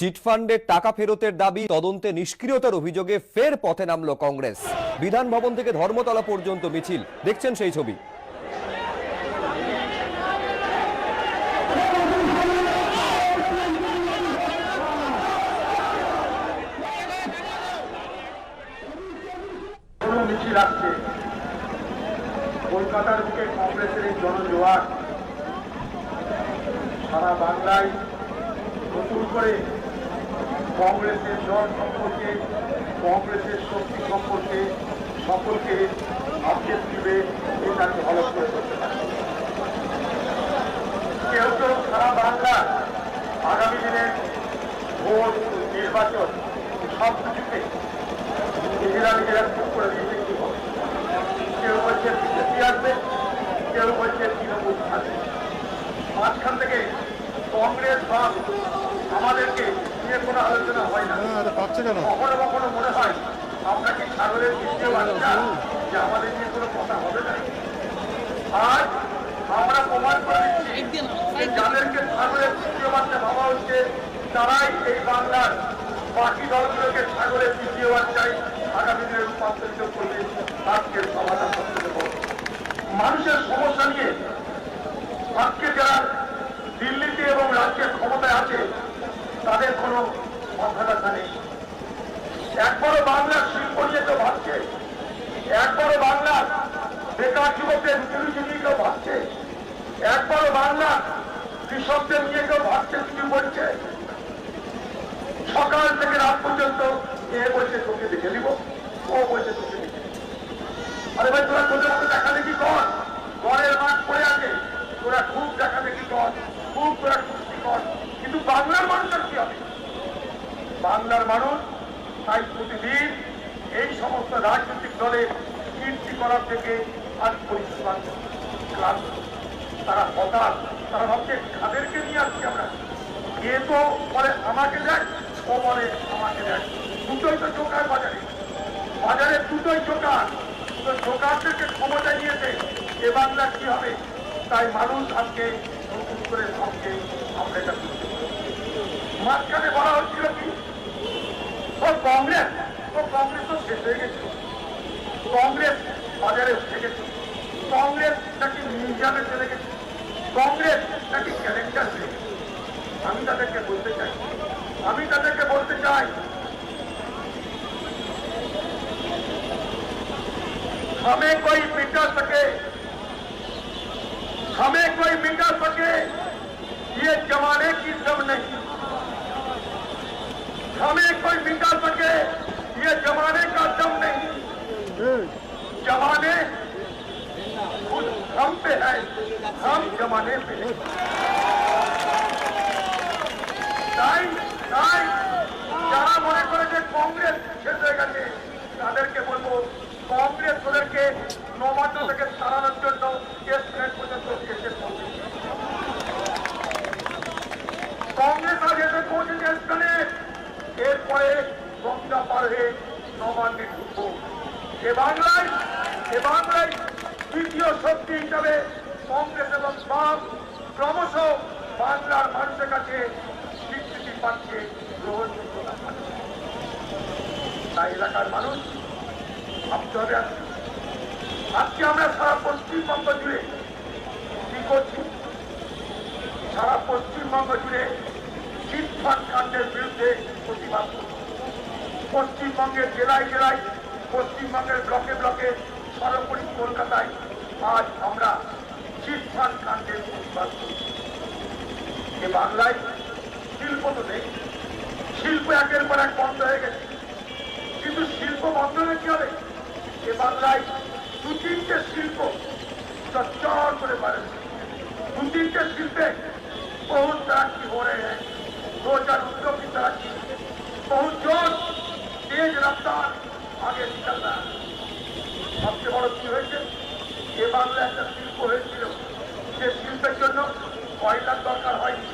চিটফান্ডের টাকা ফেরতের দাবি তদন্তে নিষ্ক্রিয়তার অভিযোগে ফের পথে নামল কংগ্রেস। বিধান ভবন থেকে ধর্মতলা পর্যন্ত মিছিল, দেখছেন সেই ছবি। মিছিল আসছে কলকাতার বুকে কংগ্রেসের এই জনজোয়ার সারা বাংলায় নতুন করে কংগ্রেসের জয় সম্পর্কে, কংগ্রেসের শক্তি সম্পর্কে সকলকে আপডেট দিবে, এটাকে ভালো করে করতে পারে। কেউ কেউ সারা বাংলা আগামী দিনের ভোট নির্বাচন সব কিছুতে নিজেরা নিজেরা ঠিক করে দিয়েছে কি হবে। কেউ বলছে বিজেপি আসবে, কেউ বলছে তৃণমূল আসবে। মাঝখান থেকে কংগ্রেস বা আমাদেরকে নিয়ে কোনো আলোচনা হয় না। কখনো কখনো মনে হয় আমরা কি ছাগলের দ্বিতীয় বাচ্চা, যে আমাদের নিয়ে কোনো কথা হবে না। আজ আমরা প্রমাণ করে দিচ্ছি যাদেরকে ছাগলের দ্বিতীয় বাচ্চা ভাবা হচ্ছে, তারাই এই বাংলার বাকি দলগুলোকে ছাগলের দ্বিতীয় বাচ্চায় আগামী দিনে রূপান্তরিত করবে। আজকের সমাধান করতে দেব মানুষের সমস্যা নিয়ে। আজকে যারা দিল্লিতে এবং রাজ্যের ক্ষমতায় আছে তাদের কোনো মাথা ব্যথা নেই। একবারও বাংলার শিল্প নিয়ে কেউ ভাবছে, একবারও বাংলার বেকার যুবকদের রুটি নিয়ে কেউ ভাবছে, একবারও বাংলার কৃষকদের নিয়ে কেউ ভাবছে, কিছু বলছে। সকাল থেকে রাত পর্যন্ত এ বলছে তোকে দেখে দিব, ও বলছে তোকে দেখে দিব। আরে ভাই তোরা তোদের মতো দেখা দেখি কর, ঘরের মাঠ পড়ে আছে, তোরা খুব দেখা দেখি কর, খুব তোরা খুশি কর, কিন্তু বাংলার মানুষের কি হবে? বাংলার মানুষ তাই প্রতিদিন এই সমস্ত রাজনৈতিক দলের কীর্তি করার থেকে আজ পরিশ্রম ক্লান্ত। তারা হতাশ, তারা ভাবছে তাদেরকে নিয়ে আসছি আমরা। এ তো বলে আমাকে দেয়, ও বলে আমাকে দেয়, দুটোই তো জোকার বাজারে, বাজারে দুটোই জোকার। জোকারদেরকে ক্ষমতা নিয়েছে, এ বাংলা কি হবে? তাই মানুষ আজকে নতুন করে ভাবছে আমরা এটা বুঝতে পারি। মাঝখানে বলা হচ্ছিল কি কংগ্রেস, কংগ্রেস তো শেষ হয়ে গেছে, কংগ্রেস বাজারে উঠে গেছে, কংগ্রেস নাকি মিউজিয়ামে চলে গেছে, কংগ্রেস নাকি ক্যালেন্ডার হয়ে গেছে। আমি তাদেরকে বলতে চাই, हमें कोई मिटा सके, हमें कोई मिटा सके ये जमाने की दम नहीं, हमें कोई मिटा सके ये जमाने का दम नहीं। जमाने खुद हम पे है, हम जमाने पे नहीं। তাই যারা মনে করে যে কংগ্রেস শেষ হয়ে গেছে তাদেরকে বলবো, কংগ্রেস ওদেরকে নবান্ন থেকে তাড়ানোর জন্য পর্যন্ত এসে পৌঁছেছে। কংগ্রেস আজ এসে পৌঁছেছে স্থানে, এরপরে গঙ্গা পার হয়ে নবান্নে ঢুকবো। এ বাংলায় তৃতীয় শক্তি হিসাবে কংগ্রেস এবং বাম ক্রমশ বাংলার মানুষের কাছে স্বীকৃতি পাচ্ছে, গ্রহণযোগ্যতা পাচ্ছে। তাই এলাকার মানুষ ভাবতে হবে আজকে আমরা সারা পশ্চিমবঙ্গ জুড়ে কি করছি। সারা পশ্চিমবঙ্গ জুড়ে চিটফান্ড কাণ্ডের বিরুদ্ধে প্রতিবাদ করছি। পশ্চিমবঙ্গের জেলায় জেলায়, পশ্চিমবঙ্গের ব্লকে ব্লকে, সর্বোপরি কলকাতায় আজ আমরা চিটফান্ড কাণ্ডের প্রতিবাদ করছি। এ বাংলায় শিল্প তো নেই, শিল্প একের পর এক বন্ধ হয়ে গেছে, কিন্তু শিল্প বন্ধ হলে কি হবে? এ বাংলায় দু তিনটে শিল্প চর করে পারে, দু তিনটে শিল্পে बहुत तरक्की हो रहे हैं, 2019 की तरक्की बहुत जोर तेज रफ्तार आगे निकल रहा है। सबसे बड़ কি হয়েছে, এ বাংলা একটা শিল্প হয়েছিল, যে শিল্পের জন্য কয়লার দরকার হয়নি,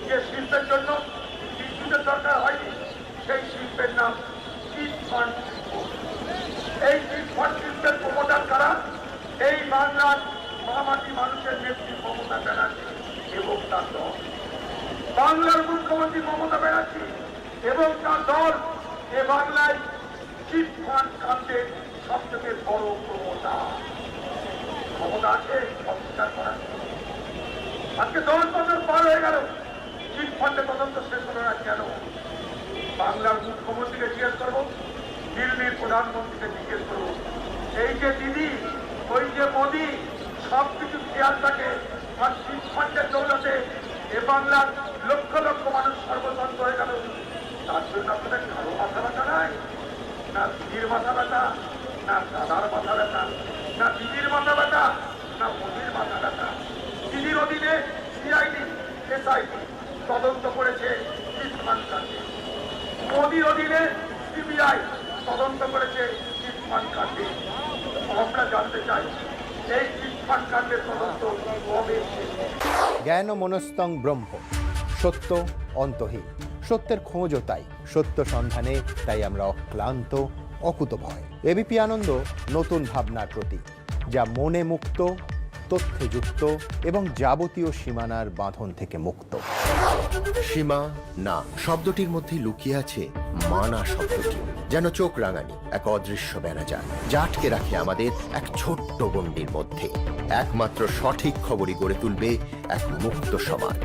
যে শিল্পের জন্য বিদ্যুতের দরকার হয়নি, সেই শিল্পের নাম চিটফান্ড শিল্প। এই চিটফান্ড শিল্পের প্রমোটার কারা? এই বাংলার মহামাটি মানুষের নেত্রী মমতা ব্যানার্জি এবং তার দল। বাংলার মুখ্যমন্ত্রী মমতা ব্যানার্জি এবং তার দল এ বাংলায় চিটফান্ড কাণ্ডের সবথেকে বড় প্রমোটা ক্ষমতা আছে অস্বীকার করার। আজকে 10 বছর পার হয়ে গেল, চিটফান্ডের তদন্ত শেষ হলো না কেন? বাংলার মুখ্যমন্ত্রীকে জিজ্ঞেস করবো, দিল্লির প্রধানমন্ত্রীকে জিজ্ঞেস করবো, এই যে দিদি, ওই যে মোদি, সবকিছু খেয়াল থাকে, আর চিটফান্ডের দৌলতে এ বাংলার লক্ষ লক্ষ মানুষ সর্বশান্ত হয়ে গেল। তার জন্য আপনাদের কারো মাথা ব্যথা নাই? না দিদির মাথা ব্যথা, না দাদার মাথা ব্যথা, না দিদির মাথা ব্যথা, না মোদির মাথা ব্যথা। দিদির অধীনে সিআইডি এসআইডি তদন্ত করেছে চিটফান্ড কাণ্ডে, মোদির অধীনে সিবিআই তদন্ত করেছে চিটফান্ড কাণ্ডে। আমরা জানতে চাই এই চিটফান্ড কাণ্ডের তদন্ত কবে শেষ হবে? জ্ঞান মনস্তং ব্রহ্ম, সত্য অন্তহীন। সত্যের খোঁজও তাই, সত্য সন্ধানে তাই আমরা অক্লান্ত, অকুতভয়। এবিপি আনন্দ নতুন ভাবনার প্রতীক, যা মনে মুক্ত, তথ্যে যুক্ত এবং যাবতীয় সীমানার বাঁধন থেকে মুক্ত। সীমা না শব্দটির মধ্যে লুকিয়ে আছে মানা শব্দটি, যেন চোখ রাঙানি এক অদৃশ্য ব্যানাজার, যা আটকে রাখে আমাদের এক ছোট্ট গণ্ডির মধ্যে। একমাত্র সঠিক খবরই গড়ে তুলবে এক মুক্ত সমাজ।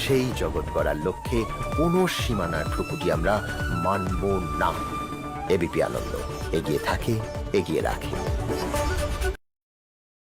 সেই জগৎ গড়ার লক্ষ্যে কোনো সীমানার ঠুকুটি আমরা মানব না। এবিপি আনন্দ এগিয়ে থাকে, এগিয়ে রাখে।